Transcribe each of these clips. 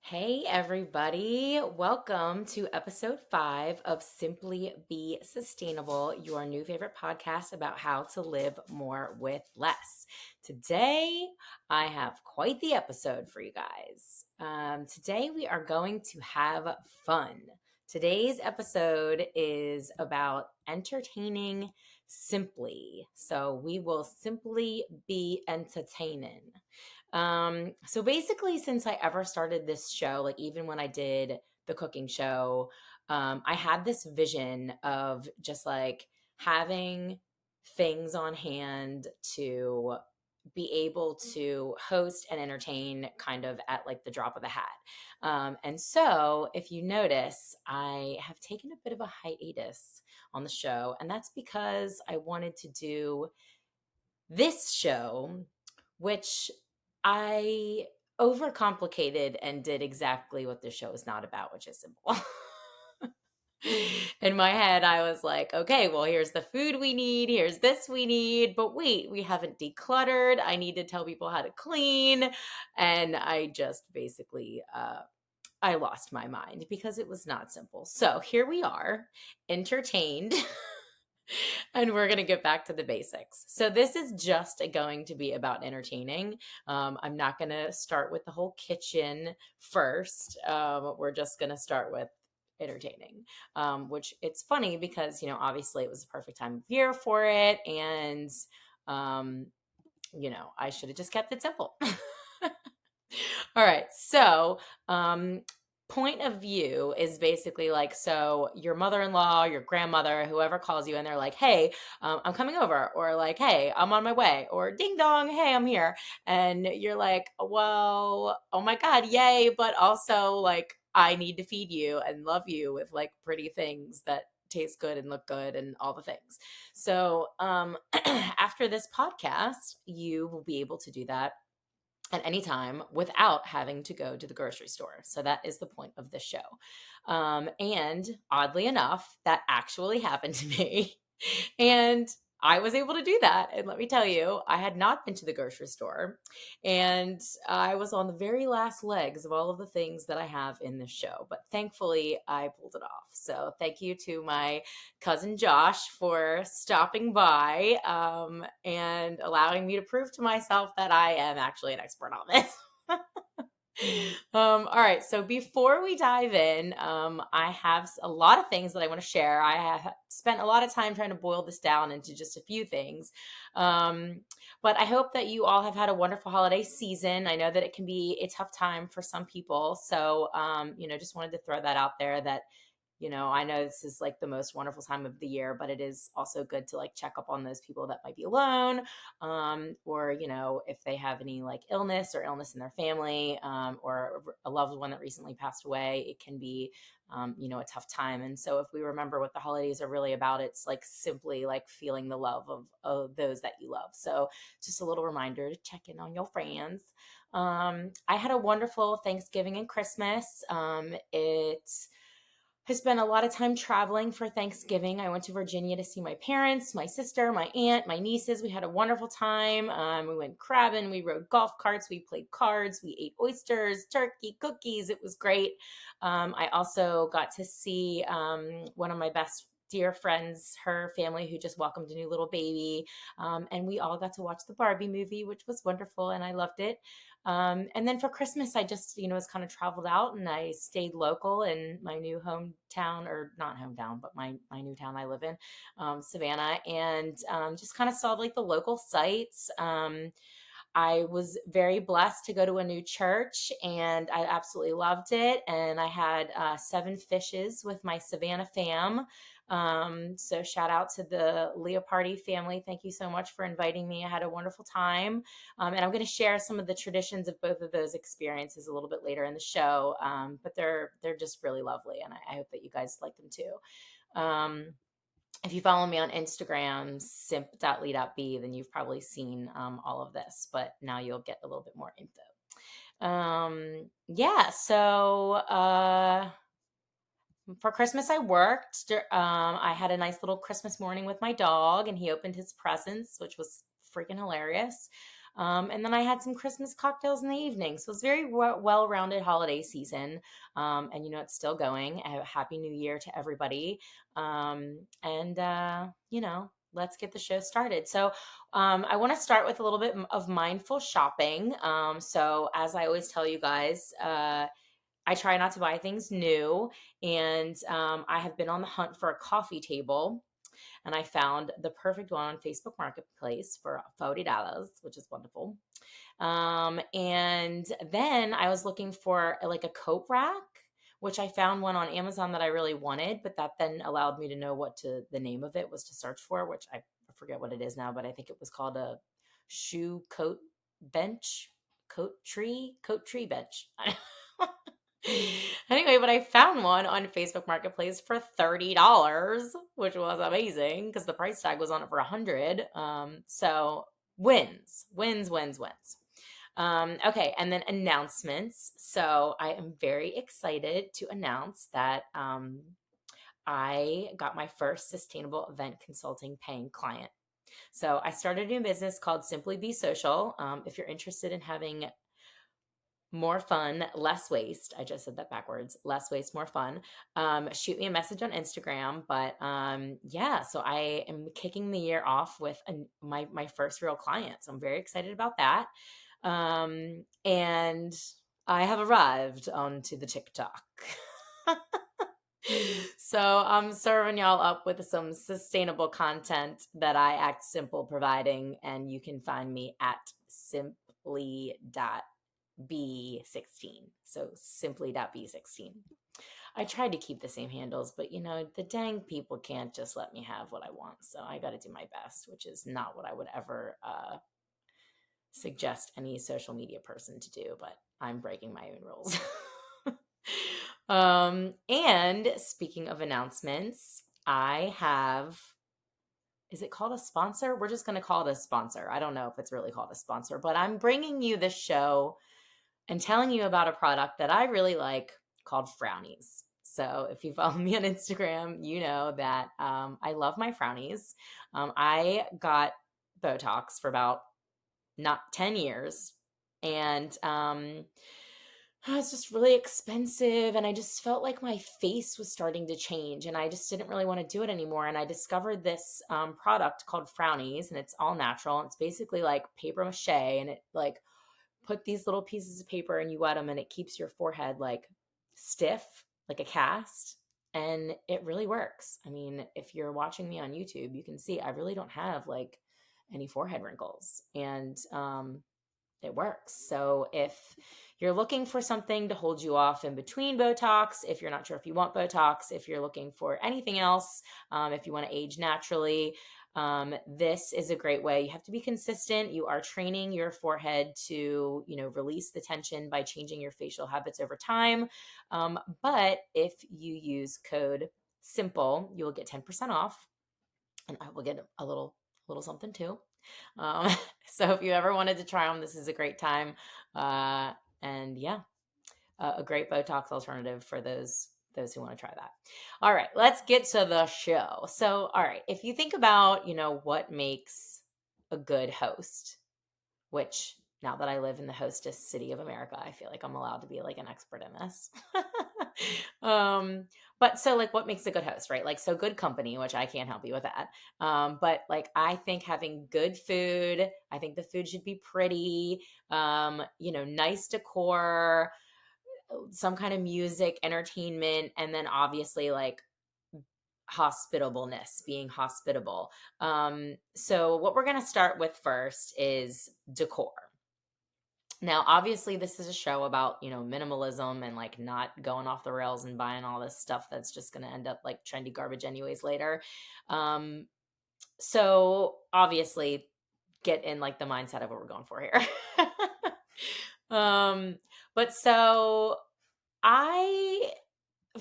Hey, everybody. Welcome to episode 5 of Simply Be Sustainable, your new favorite podcast about how to live more with less. Today, I have quite the episode for you guys. Today, we are going to have fun. Today's episode is about entertaining simply. So, we will simply be entertaining. So basically, since I ever started this show, like even when I did the cooking show, I had this vision of just like having things on hand to be able to host and entertain kind of at like the drop of a hat. And so, if you notice, I have taken a bit of a hiatus on the show, and that's because I wanted to do this show, which I overcomplicated and did exactly what the show is not about, which is simple. In my head, I was like, okay, well, here's the food we need, here's this we need, but wait, we haven't decluttered. I need to tell people how to clean. And I just basically, I lost my mind because it was not simple. So here we are, entertained. And we're going to get back to the basics. So, this is just going to be about entertaining. I'm not going to start with the whole kitchen first. We're just going to start with entertaining, which it's funny because, obviously it was the perfect time of year for it. And, um, I should have just kept it simple. All right. So, point of view is basically like, so your mother-in-law, your grandmother, whoever calls you and they're like, hey, I'm coming over, or like, hey, I'm on my way, or ding dong, hey, I'm here. And you're like, well, oh my God, yay. But also like, I need to feed you and love you with like pretty things that taste good and look good and all the things. So, after this podcast, you will be able to do that at any time without having to go to the grocery store. So that is the point of this show. And oddly enough, that actually happened to me. And I was able to do that. And let me tell you, I had not been to the grocery store. And I was on the very last legs of all of the things that I have in this show. But thankfully, I pulled it off. So thank you to my cousin Josh for stopping by and allowing me to prove to myself that I am actually an expert on this. All right. So before we dive in, I have a lot of things that I want to share. I have spent a lot of time trying to boil this down into just a few things. Um, but I hope that you all have had a wonderful holiday season. I know that it can be a tough time for some people. So, just wanted to throw that out there that I know this is like the most wonderful time of the year, but it is also good to like check up on those people that might be alone, or, if they have any like illness in their family, or a loved one that recently passed away, it can be, a tough time. And so if we remember what the holidays are really about, it's like simply like feeling the love of those that you love. So just a little reminder to check in on your friends. I had a wonderful Thanksgiving and Christmas. I spent a lot of time traveling for Thanksgiving. I went to Virginia to see my parents, my sister, my aunt, my nieces. We had a wonderful time. We went crabbing, we rode golf carts, we played cards, we ate oysters, turkey, cookies. It was great. I also got to see one of my best dear friends, her family, who just welcomed a new little baby. And we all got to watch the Barbie movie, which was wonderful, and I loved it. And then for Christmas, I just, was kind of traveled out and I stayed local in my new hometown, or not hometown, but my new town I live in, Savannah, and just kind of saw like the local sites. I was very blessed to go to a new church and I absolutely loved it. And I had 7 fishes with my Savannah fam. So shout out to the Leopardi family. Thank you so much for inviting me. I had a wonderful time. And I'm going to share some of the traditions of both of those experiences a little bit later in the show. But they're just really lovely. And I hope that you guys like them too. If you follow me on Instagram, simp.lee.b, then you've probably seen all of this, but now you'll get a little bit more info. Yeah, so for Christmas, I worked. I had a nice little Christmas morning with my dog, and he opened his presents, which was freaking hilarious. And then I had some Christmas cocktails in the evening. So it was very well rounded holiday season. And, it's still going. A happy new year to everybody. Let's get the show started. So, I want to start with a little bit of mindful shopping. So, as I always tell you guys, I try not to buy things new. And I have been on the hunt for a coffee table, and I found the perfect one on Facebook Marketplace for $40, which is wonderful. And then I was looking for like a coat rack, which I found one on Amazon that I really wanted, but that then allowed me to know the name of it was to search for, which I forget what it is now, but I think it was called a shoe coat bench, coat tree bench. Anyway, but I found one on Facebook Marketplace for $30, which was amazing because the price tag was on it for 100. So wins. Okay, and then announcements. So I am very excited to announce that I got my first sustainable event consulting paying client. So I started a new business called Simply Be Social. If you're interested in having more fun, less waste. I just said that backwards. Less waste, more fun. Shoot me a message on Instagram. But yeah, so I am kicking the year off with my first real client. So I'm very excited about that. And I have arrived onto the TikTok. So I'm serving y'all up with some sustainable content that I act simple providing, and you can find me at simply.b16. So simply.b16. I tried to keep the same handles, but the dang people can't just let me have what I want. So I got to do my best, which is not what I would ever suggest any social media person to do, but I'm breaking my own rules. And speaking of announcements, I have, is it called a sponsor? We're just going to call it a sponsor. I don't know if it's really called a sponsor, but I'm bringing you this show and telling you about a product that I really like called Frownies. So if you follow me on Instagram, you know that I love my Frownies. I got Botox for about not 10 years. And it's just really expensive. And I just felt like my face was starting to change. And I just didn't really want to do it anymore. And I discovered this product called Frownies, and it's all natural. It's basically like paper mache, and it like put these little pieces of paper and you wet them, and it keeps your forehead like stiff, like a cast. And it really works. I mean, if you're watching me on YouTube, you can see I really don't have like any forehead wrinkles. And it works. So if you're looking for something to hold you off in between Botox, if you're not sure if you want Botox, if you're looking for anything else, if you want to age naturally, this is a great way. You have to be consistent. You are training your forehead to, release the tension by changing your facial habits over time. But if you use code SIMPLE, you will get 10% off, and I will get a little something too. Um, so if you ever wanted to try them, this is a great time. And yeah, a great Botox alternative for those who want to try that. All right, let's get to the show. So, all right, if you think about, what makes a good host, which now that I live in the hostess city of America, I feel like I'm allowed to be like an expert in this. um, but so like what makes a good host, right? Like so good company, which I can't help you with that. But like I think having good food, I think the food should be pretty, nice decor, some kind of music, entertainment, and then obviously like hospitableness, being hospitable. So what we're going to start with first is decor. Now, obviously, this is a show about, minimalism and like not going off the rails and buying all this stuff that's just going to end up like trendy garbage anyways later. Um, so obviously, get in like the mindset of what we're going for here. um, but so I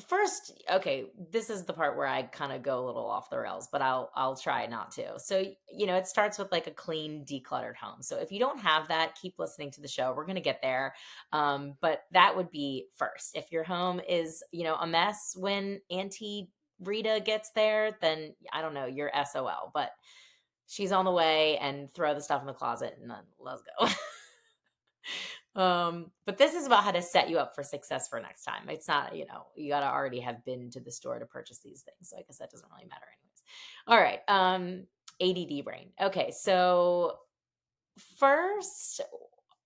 First, okay, this is the part where I kind of go a little off the rails, but I'll try not to. So, it starts with like a clean, decluttered home. So if you don't have that, keep listening to the show. We're gonna get there. But that would be first. If your home is, a mess when Auntie Rita gets there, then I don't know, you're SOL. But She's on the way, and throw the stuff in the closet and then let's go. But this is about how to set you up for success for next time. It's not, you got to already have been to the store to purchase these things. So I guess that doesn't really matter anyways. All right. ADD brain. Okay. So first,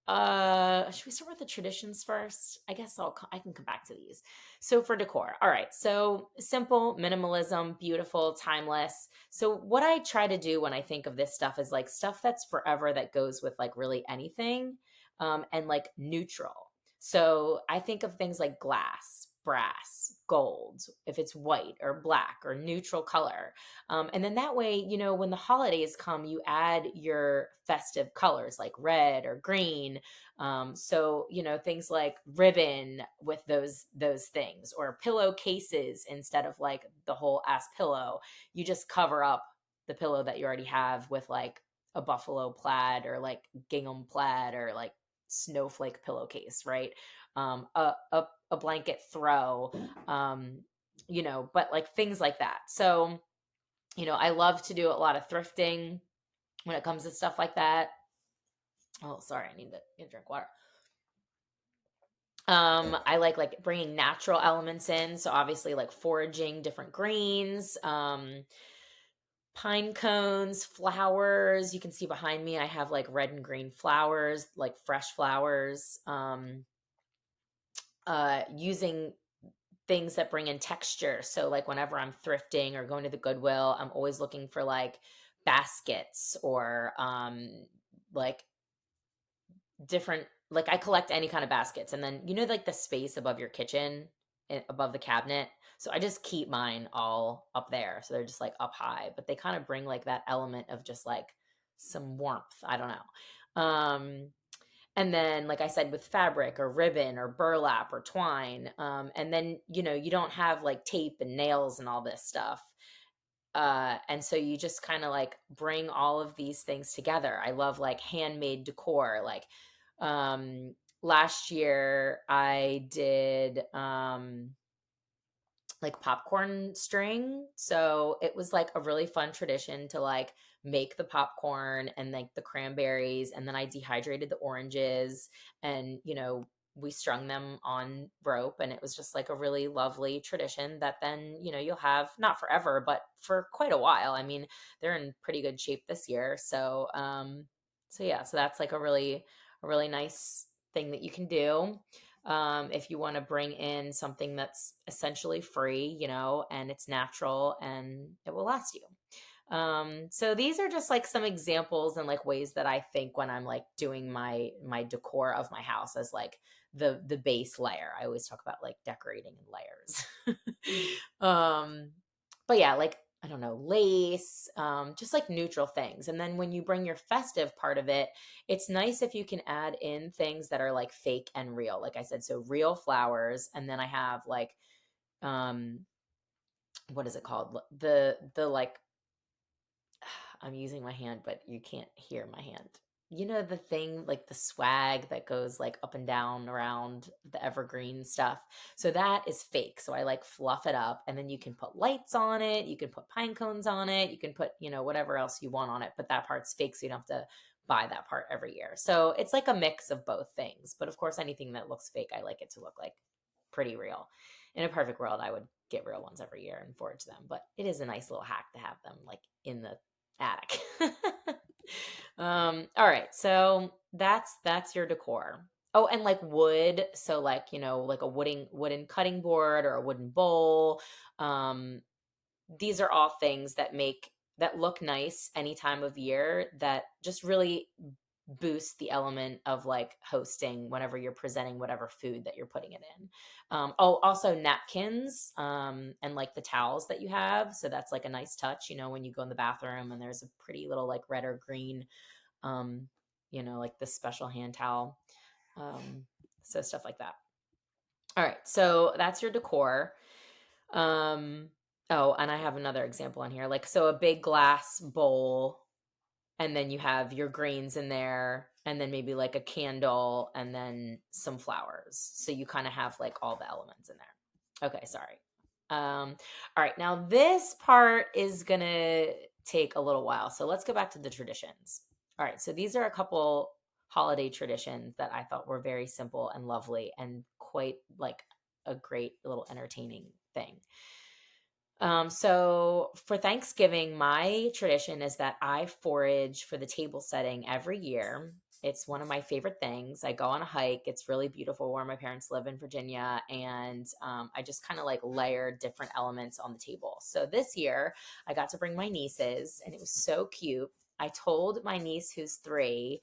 should we start with the traditions first? I guess I can come back to these. So for decor. All right. So simple, minimalism, beautiful, timeless. So what I try to do when I think of this stuff is like stuff that's forever that goes with like really anything, and like neutral. So I think of things like glass, brass, gold, if it's white or black or neutral color. And then that way, when the holidays come, you add your festive colors like red or green. So, things like ribbon with those things, or pillowcases instead of like the whole ass pillow. You just cover up the pillow that you already have with like a buffalo plaid or like gingham plaid or like snowflake pillowcase, right? A blanket throw, but like things like that. So, I love to do a lot of thrifting when it comes to stuff like that. Oh, sorry, I need to get a drink of water. I like bringing natural elements in, so obviously like foraging different greens, pine cones, flowers. You can see behind me I have like red and green flowers, like fresh flowers. Using things that bring in texture. So like whenever I'm thrifting or going to the Goodwill, I'm always looking for like baskets or like different, like I collect any kind of baskets, and then like the space above your kitchen, above the cabinet. So I just keep mine all up there. So they're just like up high, but they kind of bring like that element of just like some warmth. I don't know. And then, like I said, with fabric or ribbon or burlap or twine. And then, you don't have like tape and nails and all this stuff. And so you just kind of like bring all of these things together. I love like handmade decor. Like last year I did like popcorn string. So it was like a really fun tradition to like make the popcorn and like the cranberries. And then I dehydrated the oranges and, we strung them on rope. And it was just like a really lovely tradition that then, you'll have not forever, but for quite a while. I mean, they're in pretty good shape this year. So yeah, so that's like a really nice thing that you can do, if you want to bring in something that's essentially free, and it's natural and it will last you. So these are just like some examples and like ways that I think when I'm like doing my decor of my house as like the base layer. I always talk about like decorating in layers. But yeah, like I don't know, lace, just like neutral things. And then when you bring your festive part of it, it's nice if you can add in things that are like fake and real. Like I said, so real flowers, and then I have like um what is it called? The like I'm using my hand, but you can't hear my hand. The thing like the swag that goes like up and down around the evergreen stuff. So that is fake. So I like fluff it up, and then you can put lights on it. You can put pine cones on it. You can put, whatever else you want on it, but that part's fake. So you don't have to buy that part every year. So it's like a mix of both things. But of course, anything that looks fake, I like it to look like pretty real. In a perfect world, I would get real ones every year and forage them, but it is a nice little hack to have them like in the attic. All right, so that's your decor. Oh, and like wood, so like like a wooden cutting board or a wooden bowl. Um, these are all things that look nice any time of year, that just really boost the element of like hosting whenever you're presenting whatever food that you're putting it in. Oh, also napkins, and like the towels that you have. So that's like a nice touch, when you go in the bathroom and there's a pretty little like red or green, um, like this special hand towel. So stuff like that. All right. So that's your decor. Um, oh, and I have another example on here. Like, so a big glass bowl, and then you have your greens in there, and then maybe like a candle, and then some flowers. So you kind of have like all the elements in there. Okay, sorry. All right, now this part is gonna take a little while. So let's go back to the traditions. All right. So these are a couple holiday traditions that I thought were very simple and lovely and quite like a great little entertaining thing. So for Thanksgiving, my tradition is that I forage for the table setting every year. It's one of my favorite things. I go on a hike. It's really beautiful where my parents live in Virginia, and I just kind of like layer different elements on the table. So this year, I got to bring my nieces, and it was so cute. I told my niece, who's 3,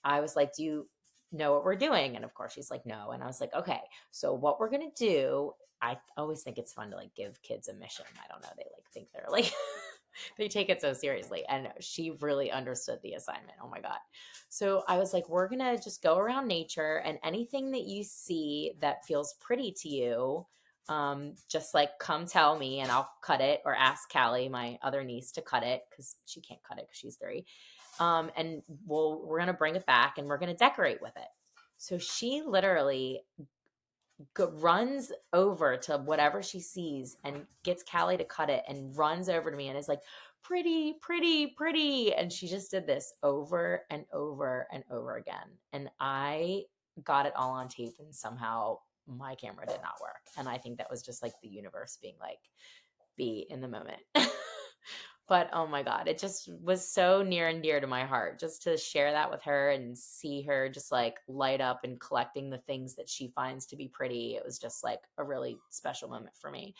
I was like, "Do you know what we're doing?" And of course, she's like, "No." And I was like, "Okay, so what we're gonna do." I always think it's fun to like give kids a mission. I don't know. They like think they're like they take it so seriously. And she really understood the assignment. Oh my God. So I was like, we're gonna just go around nature, and anything that you see that feels pretty to you, just like come tell me and I'll cut it, or ask Callie, my other niece, to cut it because she can't cut it because she's 3. And we're gonna bring it back and we're gonna decorate with it. So she literally runs over to whatever she sees and gets Callie to cut it, and runs over to me and is like, "Pretty, pretty, pretty." And she just did this over and over and over again. And I got it all on tape, and somehow my camera did not work. And I think that was just like the universe being like, be in the moment. But oh my God, it just was so near and dear to my heart just to share that with her and see her just like light up and collecting the things that she finds to be pretty. It was just like a really special moment for me.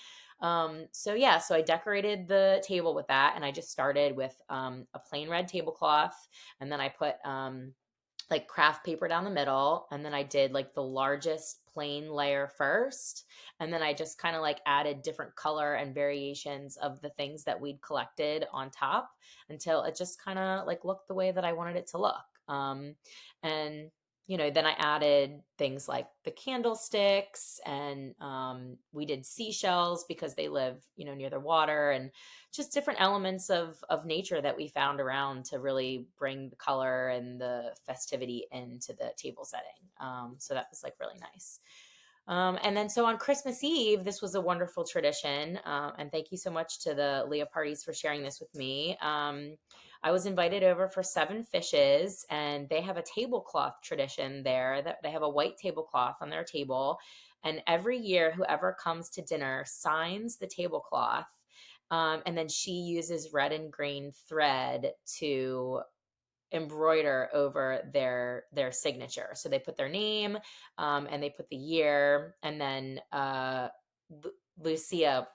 So yeah, so I decorated the table with that, and I just started with a plain red tablecloth, and then I put like craft paper down the middle, and then I did like the largest plain layer first, and then I just kind of like added different color and variations of the things that we'd collected on top until it just kind of like looked the way that I wanted it to look. And then I added things like the candlesticks, and we did seashells because they live near the water, and just different elements of nature that we found around to really bring the color and the festivity into the table setting. So that was like really nice. And then so on Christmas Eve, this was a wonderful tradition. And thank you so much to the Leah parties for sharing this with me. I was invited over for 7 fishes, and they have a tablecloth tradition there, that they have a white tablecloth on their table. And every year, whoever comes to dinner signs the tablecloth. And then she uses red and green thread to embroider over their signature. So they put their name, and they put the year, and then Lucia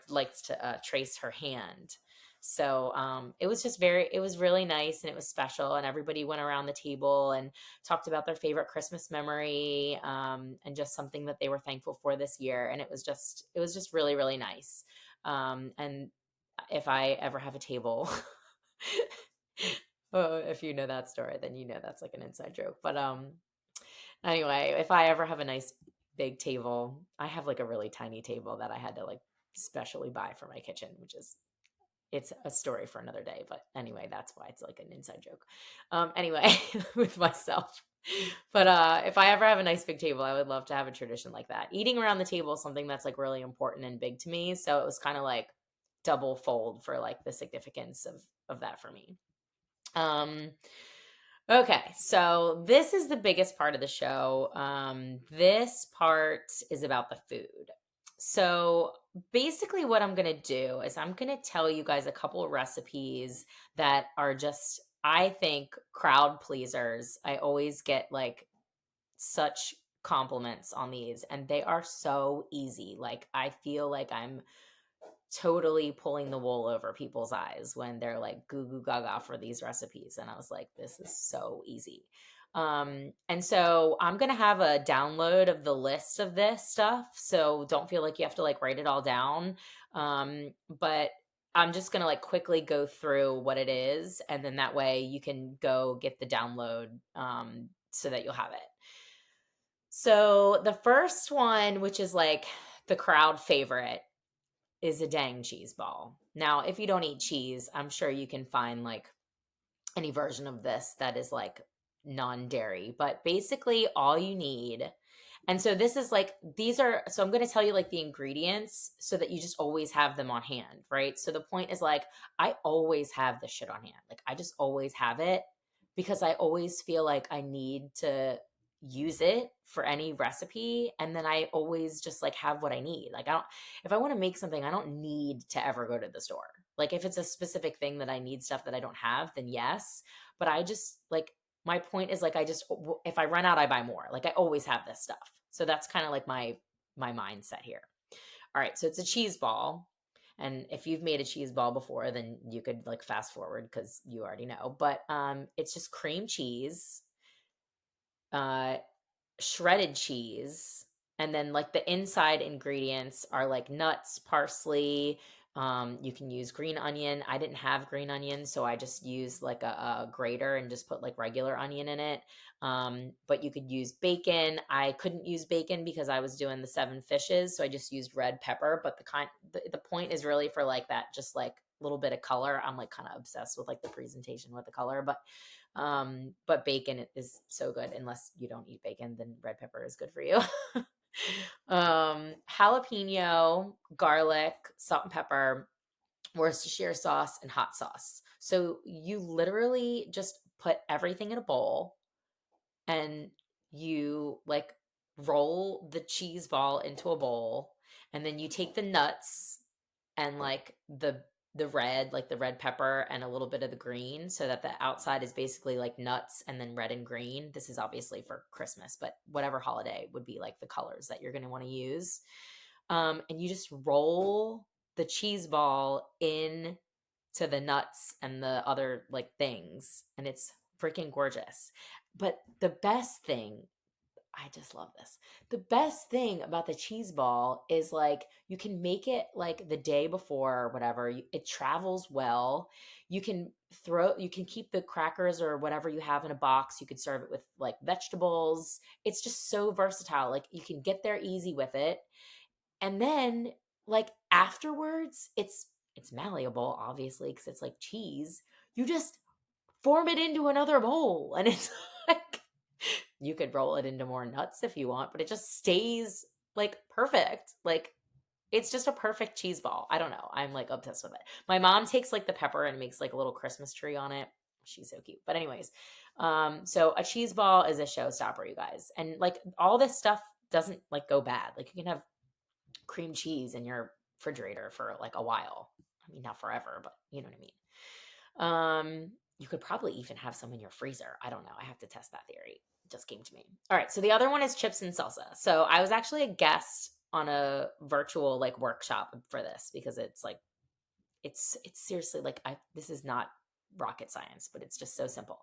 likes to trace her hand. So it was really nice, and it was special, and everybody went around the table and talked about their favorite Christmas memory, and just something that they were thankful for this year. And it was just really, really nice. And if I ever have a table, oh, if you know that story, then you know that's like an inside joke. But anyway, if I ever have a nice big table, I have like a really tiny table that I had to like specially buy for my kitchen, which is it's a story for another day. But anyway, that's why it's like an inside joke. Anyway, with myself. But if I ever have a nice big table, I would love to have a tradition like that. Eating around the table is something that's like really important and big to me. So it was kind of like double fold for like the significance of that for me. Um, okay, so this is the biggest part of the show. This part is about the food. So basically, what I'm going to do is I'm going to tell you guys a couple of recipes that are just, I think, crowd pleasers. I always get like such compliments on these, and they are so easy. Like, I feel like I'm totally pulling the wool over people's eyes when they're like goo goo gaga for these recipes. And I was like, this is so easy. And so I'm going to have a download of the list of this stuff. So don't feel like you have to like write it all down. But I'm just going to like quickly go through what it is. And then that way you can go get the download, so that you'll have it. So the first one, which is like the crowd favorite, is a dang cheese ball. Now, if you don't eat cheese, I'm sure you can find like any version of this that is like non-dairy, but basically all you need, And so this is like, these are, so I'm going to tell you like the ingredients so that you just always have them on hand, right? So the point is like, I always have this shit on hand. Like I just always have it because I always feel like I need to use it for any recipe. And then I always just like have what I need. Like I don't, if I want to make something, I don't need to ever go to the store. Like if it's a specific thing that I need stuff that I don't have, then yes. But I just like, my point is like I just, if I run out I buy more. Like I always have this stuff. So that's kind of like my mindset here. All right, so it's a cheese ball. And if you've made a cheese ball before, then you could like fast forward because you already know. But it's just cream cheese, uh shredded cheese, and then like the inside ingredients are like nuts, parsley. You can use green onion. I didn't have green onion, so I just used like a grater and just put like regular onion in it. But you could use bacon. I couldn't use bacon because I was doing the seven fishes, so I just used red pepper. But the point is really for like that, just like little bit of color. I'm like kind of obsessed with like the presentation with the color, but bacon is so good. Unless you don't eat bacon, then red pepper is good for you. Jalapeno, garlic, salt and pepper, Worcestershire sauce, and hot sauce. So you literally just put everything in a bowl and you like roll the cheese ball into a bowl, and then you take the nuts and like the red, like the red pepper and a little bit of the green, so that the outside is basically like nuts and then red and green. This is obviously for Christmas, but whatever holiday would be like the colors that you're going to want to use. And you just roll the cheese ball in to the nuts and the other like things, and it's freaking gorgeous. But the best thing, I just love this. The best thing about the cheese ball is like you can make it like the day before or whatever. It travels well. You can keep the crackers or whatever you have in a box. You could serve it with like vegetables. It's just so versatile. Like you can get there easy with it. And then like afterwards, it's malleable obviously because it's like cheese. You just form it into another bowl and it's like you could roll it into more nuts if you want, but it just stays like perfect. Like it's just a perfect cheese ball. I don't know. I'm like obsessed with it. My mom takes like the pepper and makes like a little Christmas tree on it. She's so cute. But anyways, so a cheese ball is a showstopper, you guys. And like all this stuff doesn't like go bad. Like you can have cream cheese in your refrigerator for like a while. I mean, not forever, but you know what I mean. You could probably even have some in your freezer. I don't know. I have to test that theory. It just came to me. All right. So the other one is chips and salsa. So I was actually a guest on a virtual like workshop for this because it's like it's seriously like I this is not rocket science, but it's just so simple.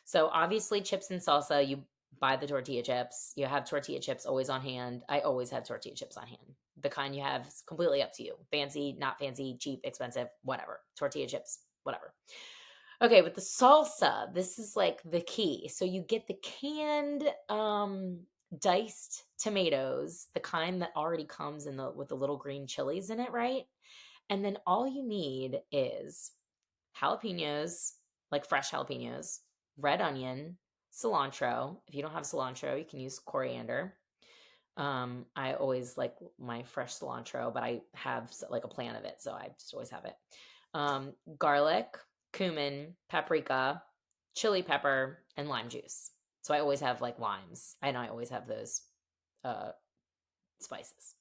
So obviously chips and salsa, you buy the tortilla chips. You have tortilla chips always on hand. I always have tortilla chips on hand. The kind you have is completely up to you. Fancy, not fancy, cheap, expensive, whatever. Tortilla chips, whatever. Okay, with the salsa, this is like the key. So you get the canned diced tomatoes, the kind that already comes in the with the little green chilies in it, right? And then all you need is jalapenos, like fresh jalapenos, red onion, cilantro. If you don't have cilantro, you can use coriander. I always like my fresh cilantro, but I have like a plant of it, so I just always have it. Garlic, cumin, paprika, chili pepper, and lime juice. So I always have like limes, and I always have those uh, spices.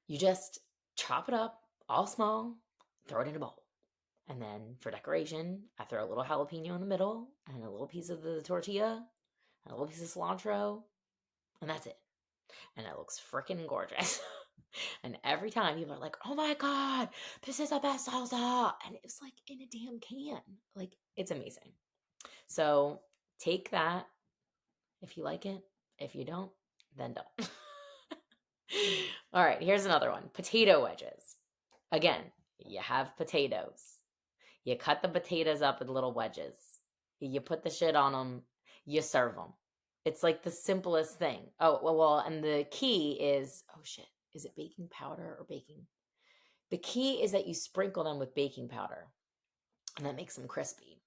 You just chop it up all small, throw it in a bowl. And then for decoration, I throw a little jalapeno in the middle and a little piece of the tortilla and a little piece of cilantro, and that's it. And it looks freaking gorgeous. And every time people are like, "Oh my god, this is the best salsa," and it's like in a damn can. Like it's amazing. So take that if you like it. If you don't, then don't. All right, here's another one: potato wedges. Again, you have potatoes. You cut the potatoes up in little wedges. You put the shit on them. You serve them. It's like the simplest thing. Oh, well, and the key is, oh shit, is it baking powder or baking? The key is that you sprinkle them with baking powder and that makes them crispy.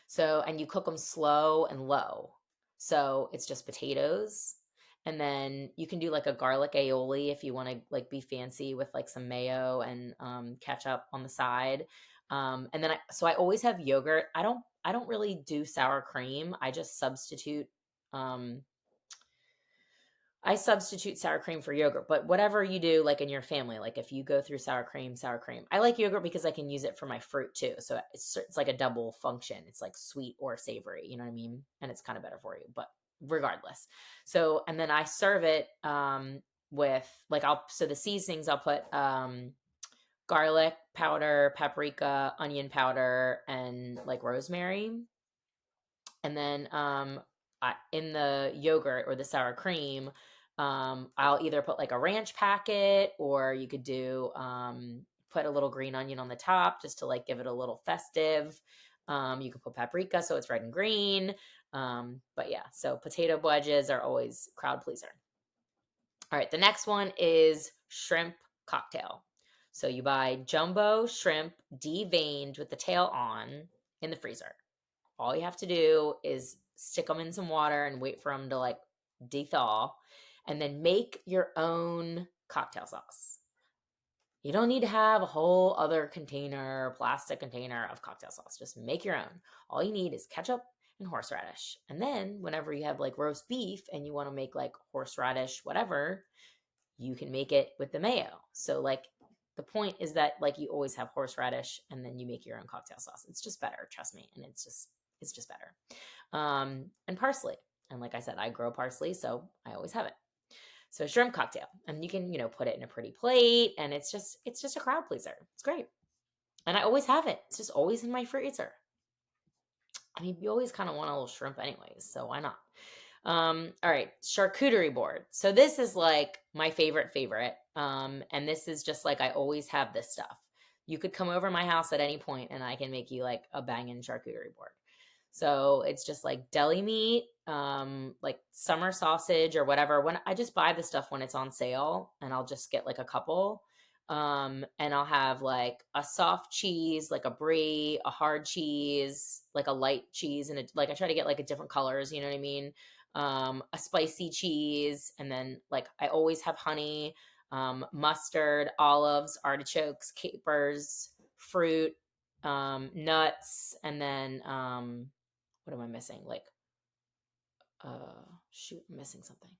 So, and you cook them slow and low. So it's just potatoes And then you can do like a garlic aioli if you want to like be fancy with like some mayo and ketchup on the side. And then I always have yogurt. I don't really do sour cream. Um, I substitute sour cream for yogurt, but whatever you do, like in your family, like if you go through sour cream, sour cream. I like yogurt because I can use it for my fruit too. So it's like a double function. It's like sweet or savory, you know what I mean? And it's kind of better for you, but regardless. So, and then I serve it with like so the seasonings I'll put garlic powder, paprika, onion powder, and like rosemary. And then in the yogurt or the sour cream, I'll either put like a ranch packet, or you could do put a little green onion on the top just to like give it a little festive. You could put paprika so it's red and green. But yeah, so potato wedges are always crowd pleaser. All right, the next one is shrimp cocktail. So you buy jumbo shrimp deveined with the tail on in the freezer. All you have to do is stick them in some water and wait for them to like de-thaw, and then make your own cocktail sauce. You don't need to have a whole other container, plastic container of cocktail sauce. Just make your own. All you need is ketchup and horseradish. And then whenever you have like roast beef and you want to make like horseradish, whatever, you can make it with the mayo. So like the point is that like you always have horseradish and then you make your own cocktail sauce. It's just better, trust me. And it's just better. And parsley. And like I said, I grow parsley, so I always have it. So shrimp cocktail. And you can, put it in a pretty plate, and it's just a crowd pleaser. It's great. And I always have it. It's just always in my freezer. I mean, you always kind of want a little shrimp anyways, so why not? All right, charcuterie board. So this is like my favorite. And this is just like I always have this stuff. You could come over my house at any point and I can make you like a banging charcuterie board. So it's just like deli meat, like summer sausage or whatever. When I just buy the stuff when it's on sale, and I'll just get like a couple. And I'll have like a soft cheese, like a brie, a hard cheese, like a light cheese, and like I try to get like a different colors, you know what I mean? A spicy cheese, and then like I always have honey, mustard, olives, artichokes, capers, fruit, nuts, and then what am I missing? Like shoot, I'm missing something.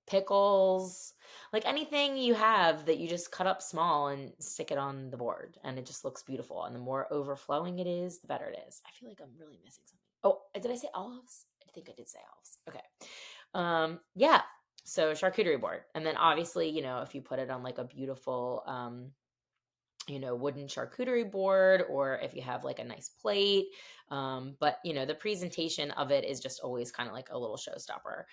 Pickles, like anything you have that you just cut up small and stick it on the board, and it just looks beautiful. And the more overflowing it is, the better it is. I feel like I'm really missing something. Oh, did I say olives? I think I did say olives. Okay. Yeah. So charcuterie board. And then obviously, if you put it on like a beautiful wooden charcuterie board, or if you have like a nice plate. But the presentation of it is just always kind of like a little showstopper.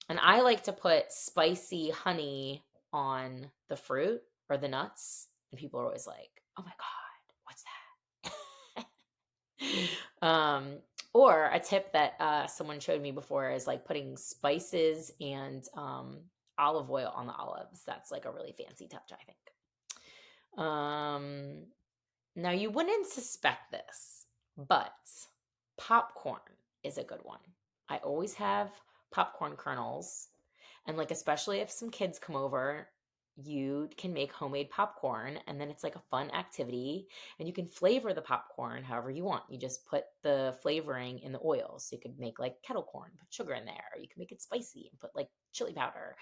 And I like to put spicy honey on the fruit or the nuts. And people are always like, oh my God, what's that? Or a tip that someone showed me before is like putting spices and olive oil on the olives. That's like a really fancy touch, I think. Now, you wouldn't suspect this, but popcorn is a good one. I always have popcorn kernels. And like, especially if some kids come over, you can make homemade popcorn, and then it's like a fun activity, and you can flavor the popcorn however you want. You just put the flavoring in the oil. So you could make like kettle corn, put sugar in there. You can make it spicy and put like chili powder,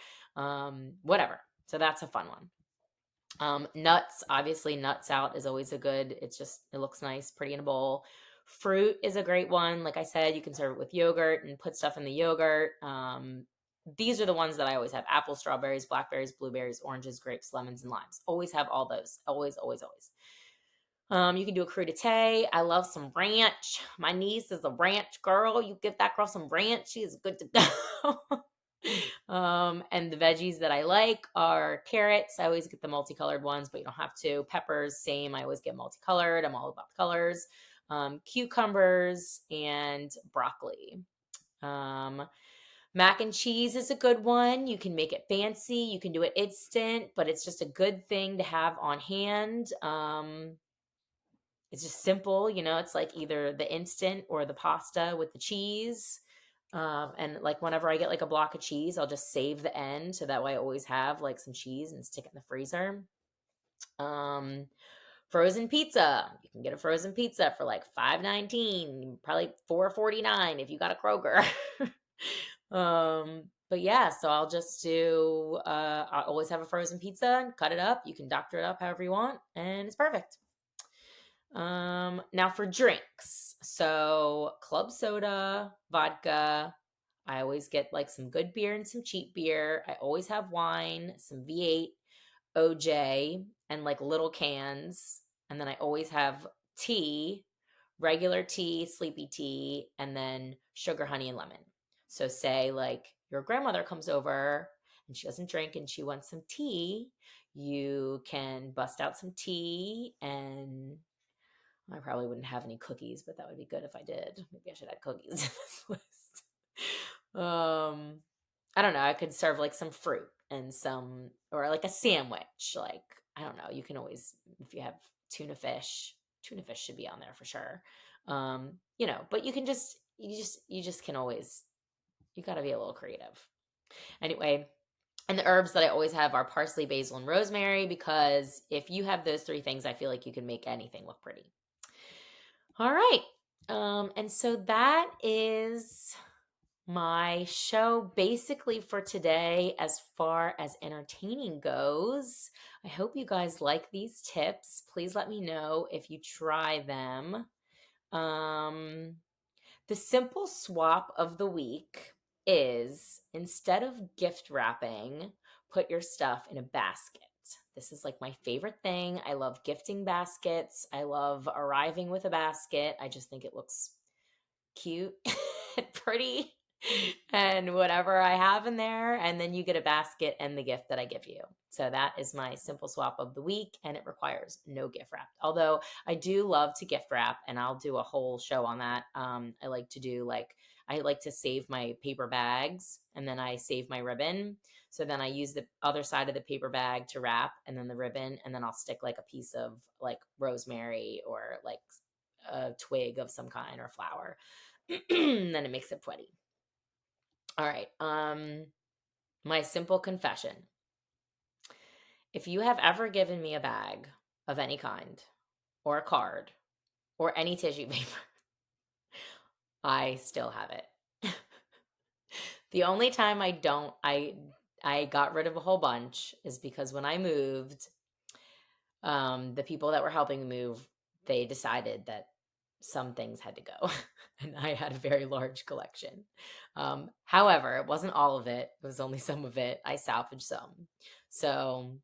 whatever. So that's a fun one. Nuts, obviously, nuts out is always a good. It looks nice, pretty in a bowl. Fruit is a great one. Like I said, you can serve it with yogurt and put stuff in the yogurt. These are the ones that I always have: apples, strawberries, blackberries, blueberries, oranges, grapes, lemons, and limes. Always have all those. Always, always, always. You can do a crudité. I love some ranch. My niece is a ranch girl. You give that girl some ranch, she is good to go. And the veggies that I like are carrots. I always get the multicolored ones, but you don't have to. Peppers, same. I always get multicolored. I'm all about the colors. Cucumbers and broccoli. Mac and cheese is a good one. You can make it fancy. You can do it instant, but it's just a good thing to have on hand. It's just simple, it's like either the instant or the pasta with the cheese. And like whenever I get like a block of cheese, I'll just save the end so that way I always have like some cheese and stick it in the freezer. Um, Frozen pizza. You can get a frozen pizza for like 5.19, probably 4.49 if you got a Kroger. But yeah, so I'll just do I always have a frozen pizza, cut it up, you can doctor it up however you want, and it's perfect. Now for drinks. So club soda, vodka. I always get like some good beer and some cheap beer. I always have wine, some V8, OJ, and like little cans. And then I always have tea, regular tea, sleepy tea, and then sugar, honey, and lemon. So say like your grandmother comes over and she doesn't drink and she wants some tea, you can bust out some tea, and I probably wouldn't have any cookies, but that would be good if I did. Maybe I should add cookies to this list. I don't know. I could serve like some fruit and some, or like a sandwich. Like, I don't know. You can always, if you have tuna fish should be on there for sure. But you just can always, you got to be a little creative. Anyway, and the herbs that I always have are parsley, basil, and rosemary, because if you have those three things, I feel like you can make anything look pretty. All right. And so that is my show basically for today as far as entertaining goes. I hope you guys like these tips. Please let me know if you try them. Um, the simple swap of the week is, instead of gift wrapping, put your stuff in a basket. This is like my favorite thing. I love gifting baskets. I love arriving with a basket. I just think it looks cute and pretty and whatever I have in there. And then you get a basket and the gift that I give you. So that is my simple swap of the week, and it requires no gift wrap. Although I do love to gift wrap, and I'll do a whole show on that. I like to save my paper bags, and then I save my ribbon. So then I use the other side of the paper bag to wrap, and then the ribbon, and then I'll stick like a piece of like rosemary or like a twig of some kind or flower. Then it makes it pretty. All right. My simple confession. If you have ever given me a bag of any kind, or a card, or any tissue paper, I still have it. The only time I got rid of a whole bunch is because when I moved, the people that were helping me move, they decided that some things had to go. And I had a very large collection. However, it wasn't all of it. It was only some of it. I salvaged some. So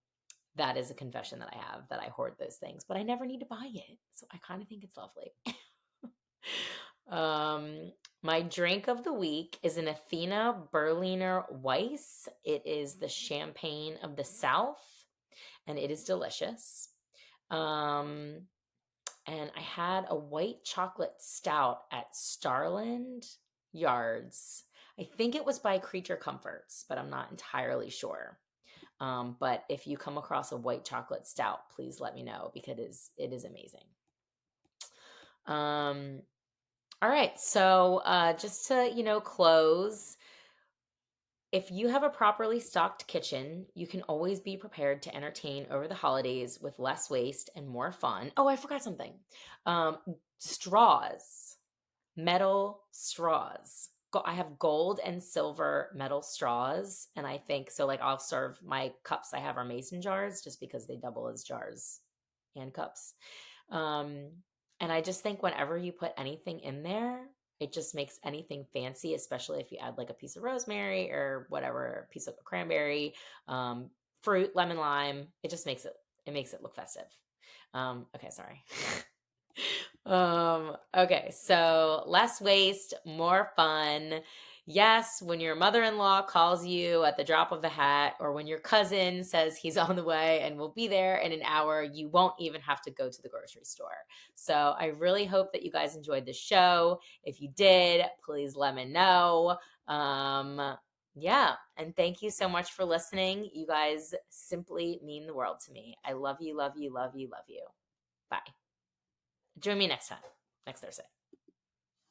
that is a confession that I have, that I hoard those things, but I never need to buy it. So I kind of think it's lovely. My drink of the week is an Athena Berliner Weiss. It is the champagne of the South, and it is delicious. Um, and I had a white chocolate stout at Starland Yards. I think it was by Creature Comforts, but I'm not entirely sure. But if you come across a white chocolate stout, please let me know, because it is amazing. All right, so just to close, if you have a properly stocked kitchen, you can always be prepared to entertain over the holidays with less waste and more fun. Oh, I forgot something. Um, Straws, metal straws. I have gold and silver metal straws, and I think so. Like, I'll serve my cups I have are mason jars, just because they double as jars and cups. Um, and I just think whenever you put anything in there, it just makes anything fancy, especially if you add like a piece of rosemary or whatever, a piece of cranberry, fruit, lemon, lime. It makes it look festive. Okay, sorry. Okay, so less waste, more fun. Yes, when your mother-in-law calls you at the drop of a hat, or when your cousin says he's on the way and will be there in an hour, you won't even have to go to the grocery store. So I really hope that you guys enjoyed the show. If you did, please let me know. Yeah, and thank you so much for listening. You guys simply mean the world to me. I love you, love you, love you, love you. Bye. Join me next time, next Thursday.